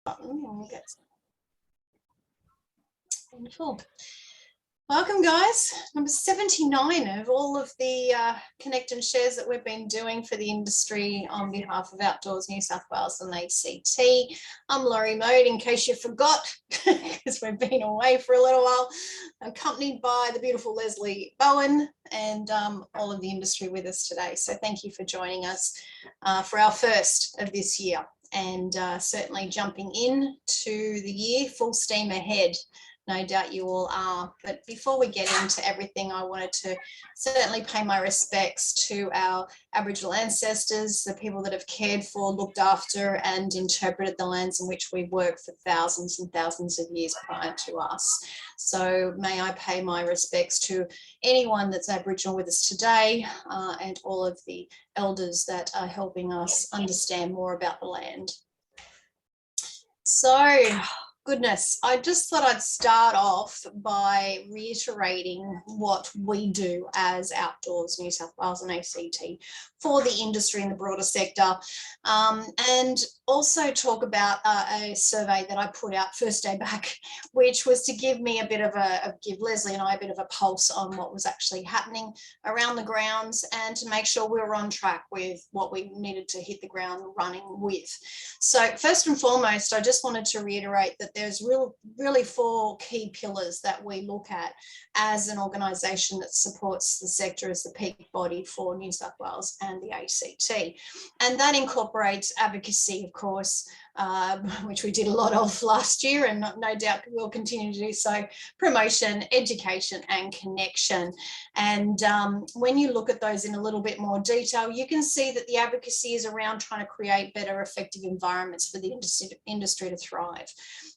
button and we'll get wonderful. Welcome guys, number 79 of all of the connect and shares that we've been doing for the industry on behalf of Outdoors New South Wales and ACT. I'm Laurie Mode, in case you forgot, because we've been away for a little while, accompanied by the beautiful Leslie Bowen and all of the industry with us today. So thank you for joining us for our first of this year, and certainly jumping in to the year full steam ahead. No doubt you all are. But before we get into everything, I wanted to certainly pay my respects to our Aboriginal ancestors, the people that have cared for, looked after and interpreted the lands in which we work for thousands and thousands of years prior to us. So may I pay my respects to anyone that's Aboriginal with us today, and all of the elders that are helping us understand more about the land. So, goodness, I just thought I'd start off by reiterating what we do as Outdoors New South Wales and ACT for the industry and the broader sector, and also talk about a survey that I put out first day back, which was to give me a bit of give Leslie and I a bit of a pulse on what was actually happening around the grounds, and to make sure we were on track with what we needed to hit the ground running with. So first and foremost, I just wanted to reiterate that there's really four key pillars that we look at as an organisation that supports the sector as the peak body for New South Wales and the ACT. And that incorporates advocacy, of course, which we did a lot of last year, and no doubt we'll continue to do so, promotion, education and connection. And when you look at those in a little bit more detail, you can see that the advocacy is around trying to create better, effective environments for the industry to thrive.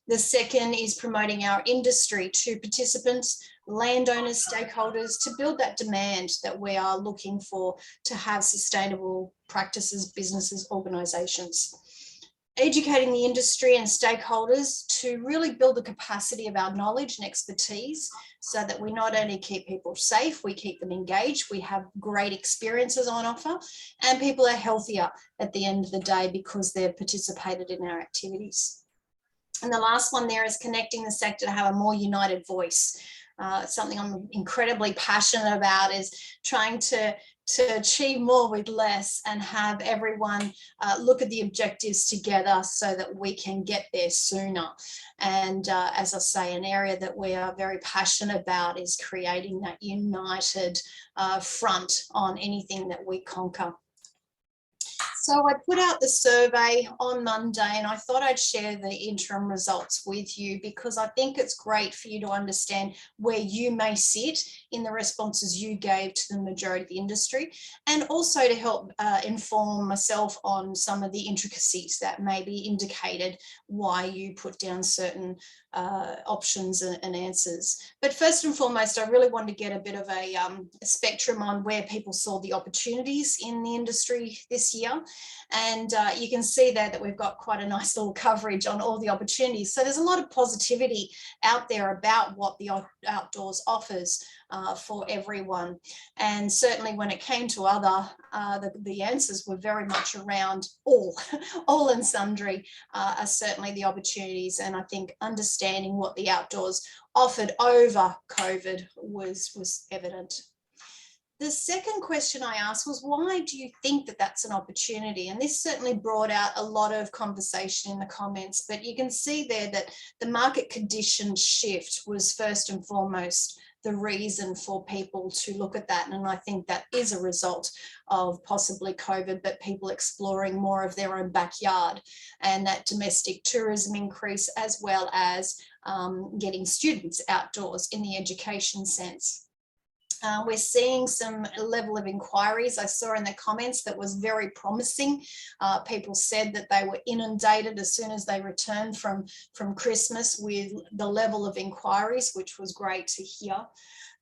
The second is promoting our industry to participants, landowners, stakeholders, to build that demand that we are looking for to have sustainable practices, businesses, organisations. Educating the industry and stakeholders to really build the capacity of our knowledge and expertise, so that we not only keep people safe, we keep them engaged, we have great experiences on offer, and people are healthier at the end of the day because they've participated in our activities. And the last one there is connecting the sector to have a more united voice. Something I'm incredibly passionate about is trying to achieve more with less and have everyone look at the objectives together so that we can get there sooner. And as I say, an area that we are very passionate about is creating that united front on anything that we conquer. So I put out the survey on Monday, and I thought I'd share the interim results with you because I think it's great for you to understand where you may sit in the responses you gave to the majority of the industry, and also to help inform myself on some of the intricacies that may be indicated why you put down certain options and answers. But first and foremost, I really wanted to get a bit of a spectrum on where people saw the opportunities in the industry this year. And you can see there that we've got quite a nice little coverage on all the opportunities. So there's a lot of positivity out there about what the outdoors offers for everyone. And certainly when it came to other, the answers were very much around all and sundry are certainly the opportunities. And I think understanding what the outdoors offered over COVID was evident. The second question I asked was, why do you think that that's an opportunity? And this certainly brought out a lot of conversation in the comments, but you can see there that the market condition shift was first and foremost the reason for people to look at that. And I think that is a result of possibly COVID, but people exploring more of their own backyard and that domestic tourism increase, as well as getting students outdoors in the education sense. We're seeing some level of inquiries I saw in the comments that was very promising. People said that they were inundated as soon as they returned from Christmas with the level of inquiries, which was great to hear.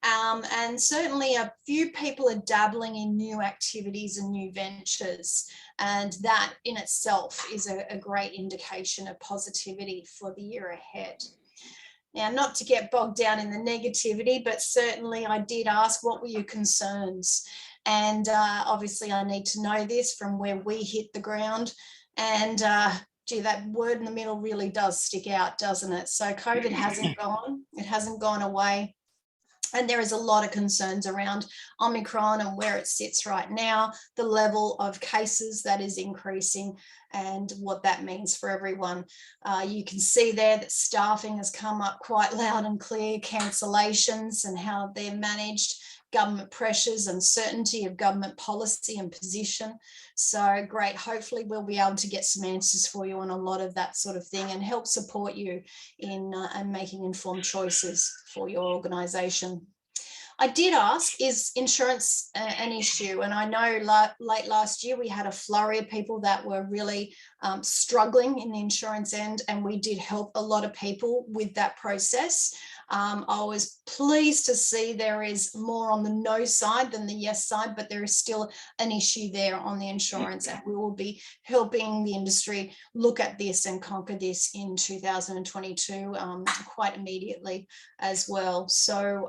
And certainly a few people are dabbling in new activities and new ventures, and that in itself is a great indication of positivity for the year ahead. Now, not to get bogged down in the negativity, but certainly I did ask, what were your concerns? And obviously I need to know this from where we hit the ground. And Gee, that word in the middle really does stick out, doesn't it? So COVID hasn't gone, it hasn't gone away. And there is a lot of concerns around Omicron and where it sits right now, the level of cases that is increasing and what that means for everyone. You can see there that staffing has come up quite loud and clear, cancellations and how they're managed, government pressures, uncertainty of government policy and position. So great, hopefully we'll be able to get some answers for you on a lot of that sort of thing and help support you in making informed choices for your organisation. I did ask, is insurance an issue? And I know late last year we had a flurry of people that were really struggling in the insurance end, and we did help a lot of people with that process. I was pleased to see there is more on the no side than the yes side, but there is still an issue there on the insurance, and we will be helping the industry look at this and conquer this in 2022 quite immediately as well. So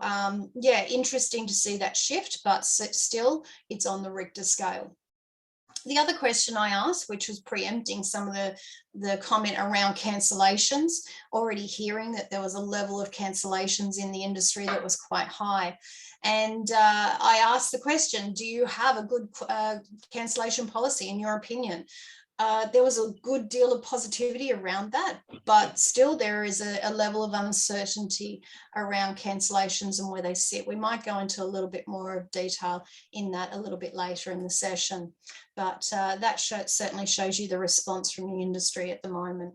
yeah, interesting to see that shift, but still it's on the Richter scale. The other question I asked, which was preempting some of the comment around cancellations, already hearing that there was a level of cancellations in the industry that was quite high. And I asked the question, do you have a good cancellation policy in your opinion? There was a good deal of positivity around that, but still there is a level of uncertainty around cancellations and where they sit. We might go into a little bit more of detail in that a little bit later in the session, but that certainly shows you the response from the industry at the moment.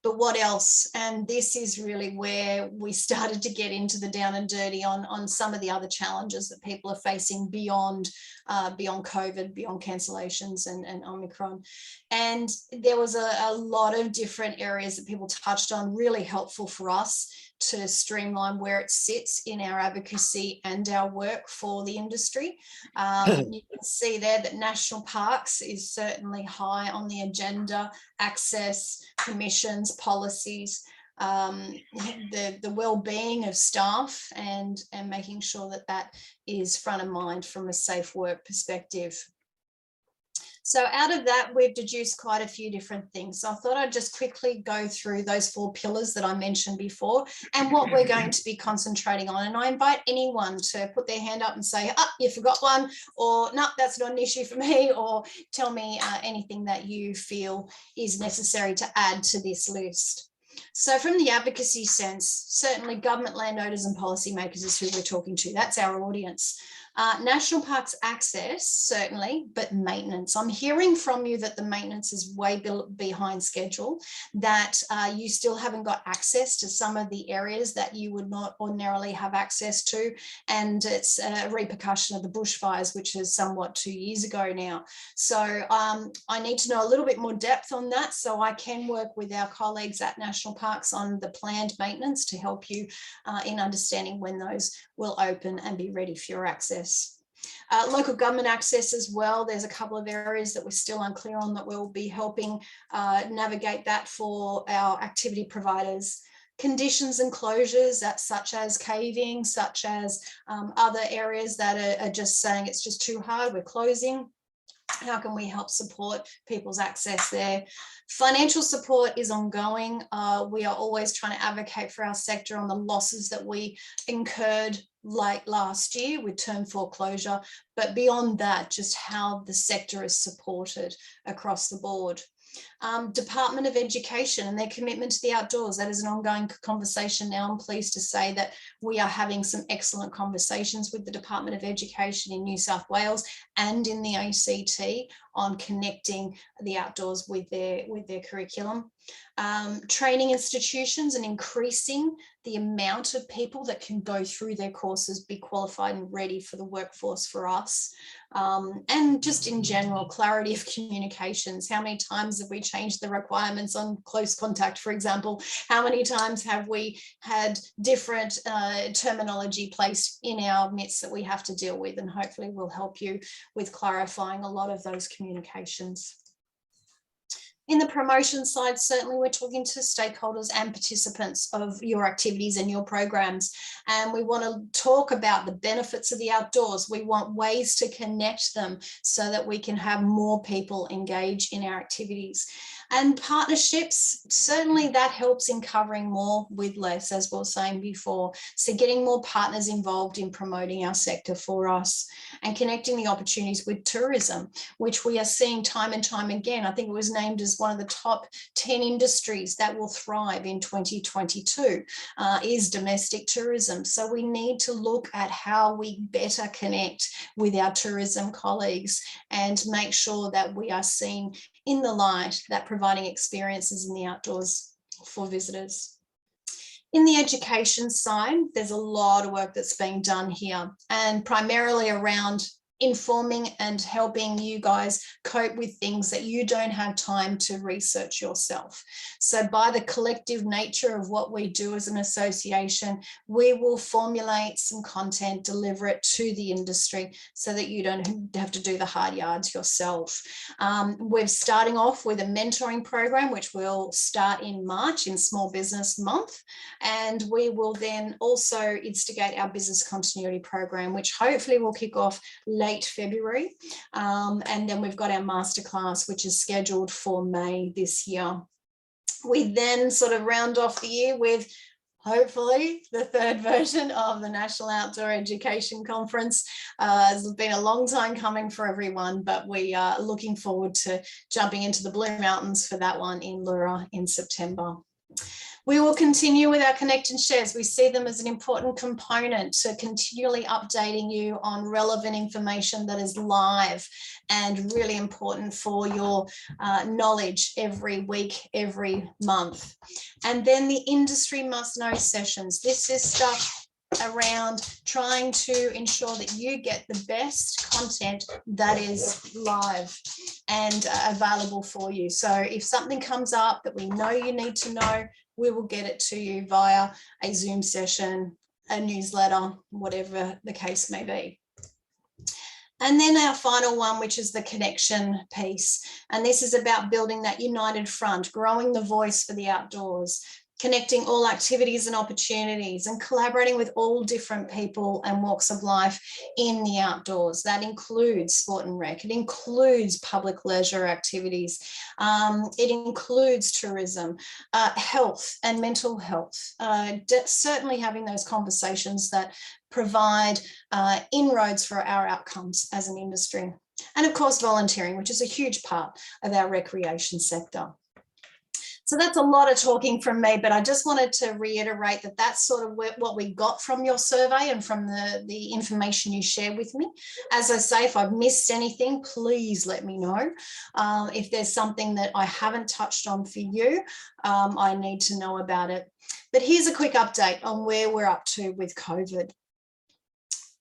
But what else? And this is really where we started to get into the down and dirty on some of the other challenges that people are facing beyond COVID, beyond cancellations and Omicron. And there was a lot of different areas that people touched on, really helpful for us to streamline where it sits in our advocacy and our work for the industry. You can see there that national parks is certainly high on the agenda, access, permissions, policies, the well-being of staff and making sure that that is front of mind from a safe work perspective. So out of that, we've deduced quite a few different things. So I thought I'd just quickly go through those 4 pillars that I mentioned before and what we're going to be concentrating on. And I invite anyone to put their hand up and say, oh, you forgot one, or no, that's not an issue for me, or tell me anything that you feel is necessary to add to this list. So from the advocacy sense, certainly government landowners and policymakers is who we're talking to. That's our audience. National parks access, certainly, but maintenance. I'm hearing from you that the maintenance is way behind schedule, that you still haven't got access to some of the areas that you would not ordinarily have access to. And it's a repercussion of the bushfires, which is somewhat 2 years ago now. So I need to know a little bit more depth on that so I can work with our colleagues at National Parks on the planned maintenance to help you in understanding when those will open and be ready for your access. Local government access as well. There's a couple of areas that we're still unclear on that we'll be helping navigate that for our activity providers. Conditions and closures, that's such as caving, such as other areas that are just saying it's just too hard, we're closing. How can we help support people's access there? Financial support is ongoing. We are always trying to advocate for our sector on the losses that we incurred late last year with term foreclosure, but beyond that, just how the sector is supported across the board. Department of Education and their commitment to the outdoors, that is an ongoing conversation now. I'm pleased to say that we are having some excellent conversations with the Department of Education in New South Wales and in the ACT on connecting the outdoors with their curriculum. Training institutions and increasing the amount of people that can go through their courses, be qualified and ready for the workforce for us. And just in general, clarity of communications. How many times have we changed the requirements on close contact, for example? How many times have we had different terminology placed in our midst that we have to deal with? And hopefully we'll help you with clarifying a lot of those communications. In the promotion side, certainly we're talking to stakeholders and participants of your activities and your programs. And we want to talk about the benefits of the outdoors. We want ways to connect them so that we can have more people engage in our activities. And partnerships, certainly that helps in covering more with less, as we were saying before. So getting more partners involved in promoting our sector for us and connecting the opportunities with tourism, which we are seeing time and time again. I think it was named as one of the top 10 industries that will thrive in 2022 is domestic tourism. So we need to look at how we better connect with our tourism colleagues and make sure that we are seen in the light that providing experiences in the outdoors for visitors. In the education side, there's a lot of work that's being done here, and primarily around informing and helping you guys cope with things that you don't have time to research yourself. So by the collective nature of what we do as an association, we will formulate some content, deliver it to the industry so that you don't have to do the hard yards yourself. We're starting off with a mentoring program, which will start in March in Small Business Month. And we will then also instigate our business continuity program, which hopefully will kick off late February. And then we've got our masterclass, which is scheduled for May this year. We then sort of round off the year with hopefully the third version of the National Outdoor Education Conference. It's been a long time coming for everyone, but we are looking forward to jumping into the Blue Mountains for that one in Leura in September. We will continue with our Connect and Shares. We see them as an important component to continually updating you on relevant information that is live and really important for your knowledge every week, every month. And then the Industry Must Know sessions. This is stuff around trying to ensure that you get the best content that is live and available for you. So if something comes up that we know you need to know, we will get it to you via a Zoom session, a newsletter, whatever the case may be. And then our final one, which is the connection piece. And this is about building that united front, growing the voice for the outdoors, connecting all activities and opportunities, and collaborating with all different people and walks of life in the outdoors. That includes sport and rec, it includes public leisure activities, it includes tourism, health and mental health, certainly having those conversations that provide inroads for our outcomes as an industry. And of course, volunteering, which is a huge part of our recreation sector. So that's a lot of talking from me, but I just wanted to reiterate that that's sort of what we got from your survey and from the information you shared with me. As I say, if I've missed anything, please let me know. If there's something that I haven't touched on for you, I need to know about it. But here's a quick update on where we're up to with COVID.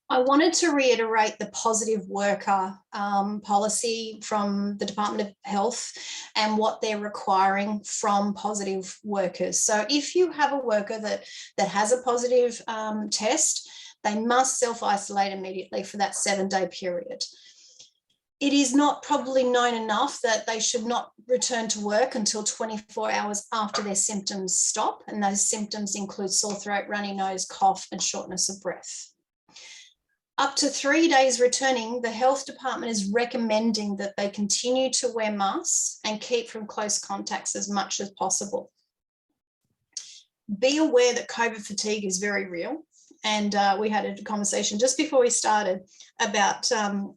I wanted to reiterate the positive worker policy from the Department of Health and what they're requiring from positive workers. So if you have a worker that has a positive test, they must self-isolate immediately for that 7-day period. It is not probably known enough that they should not return to work until 24 hours after their symptoms stop. And those symptoms include sore throat, runny nose, cough, and shortness of breath. Up to 3 days returning, the health department is recommending that they continue to wear masks and keep from close contacts as much as possible. Be aware that COVID fatigue is very real. And we had a conversation just before we started about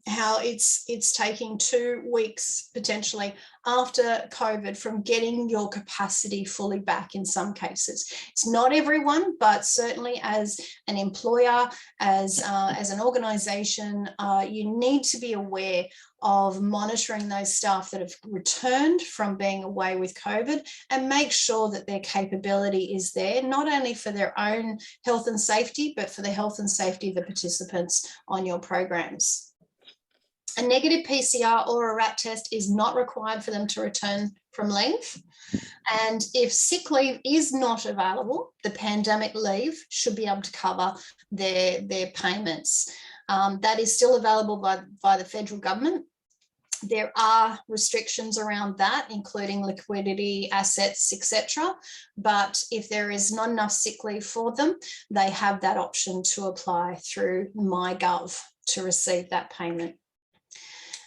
how it's taking 2 weeks potentially after COVID from getting your capacity fully back in some cases. It's not everyone, but certainly as an employer, as an organisation, you need to be aware of monitoring those staff that have returned from being away with COVID and make sure that their capability is there, not only for their own health and safety, but for the health and safety of the participants on your programs. A negative PCR or a RAT test is not required for them to return from leave. And if sick leave is not available, the pandemic leave should be able to cover their payments. That is still available by the federal government. There are restrictions around that, including liquidity, assets, etc. But if there is not enough sick leave for them, they have that option to apply through MyGov to receive that payment.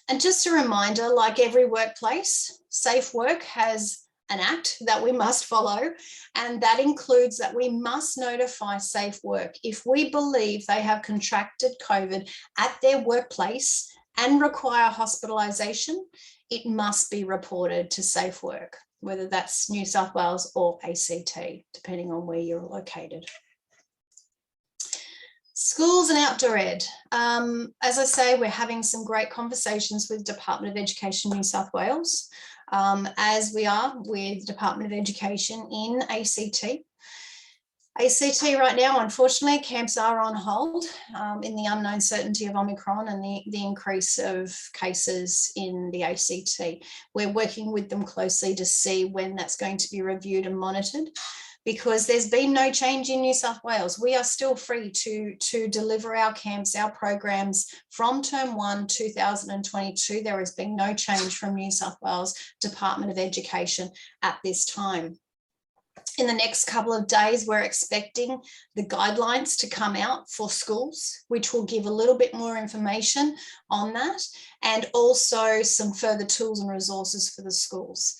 And just a reminder, like every workplace, Safe Work has an act that we must follow, and that includes that we must notify Safe Work if we believe they have contracted COVID at their workplace and require hospitalisation. It must be reported to Safe Work, whether that's New South Wales or ACT, depending on where you're located. Schools and outdoor ed. As I say, we're having some great conversations with Department of Education New South Wales, as we are with Department of Education in ACT. ACT right now, unfortunately, camps are on hold in the unknown certainty of Omicron and the increase of cases in the ACT. We're working with them closely to see when that's going to be reviewed and monitored, because there's been no change in New South Wales. We are still free to deliver our camps, our programs from term 1, 2022. There has been no change from New South Wales Department of Education at this time. In the next couple of days, we're expecting the guidelines to come out for schools, which will give a little bit more information on that, and also some further tools and resources for the schools.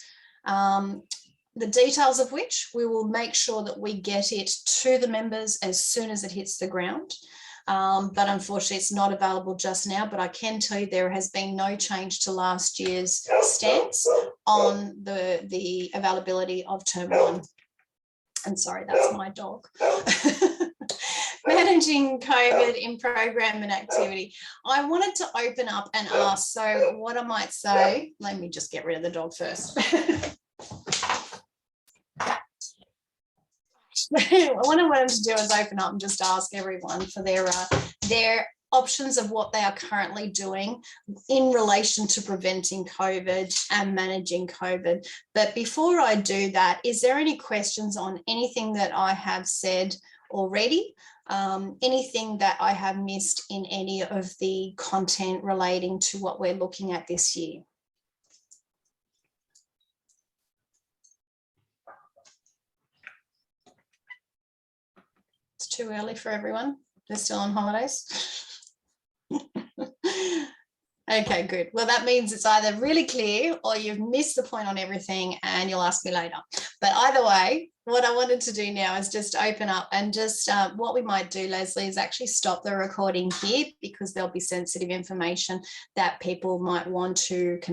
The details of which we will make sure that we get it to the members as soon as it hits the ground. But unfortunately, it's not available just now, but I can tell you there has been no change to last year's stance on the availability of term 1. And sorry, that's my dog. Managing COVID in program and activity. I wanted to open up and ask, so what I might say, let me just get rid of the dog first. What I wanted to do is open up and just ask everyone for their options of what they are currently doing in relation to preventing COVID and managing COVID. But before I do that, is there any questions on anything that I have said already? Anything that I have missed in any of the content relating to what we're looking at this year? It's too early for everyone. They're still on holidays. Okay, good. Well, that means it's either really clear or you've missed the point on everything and you'll ask me later. But either way, what I wanted to do now is just open up and just what we might do, Leslie, is actually stop the recording here, because there'll be sensitive information that people might want to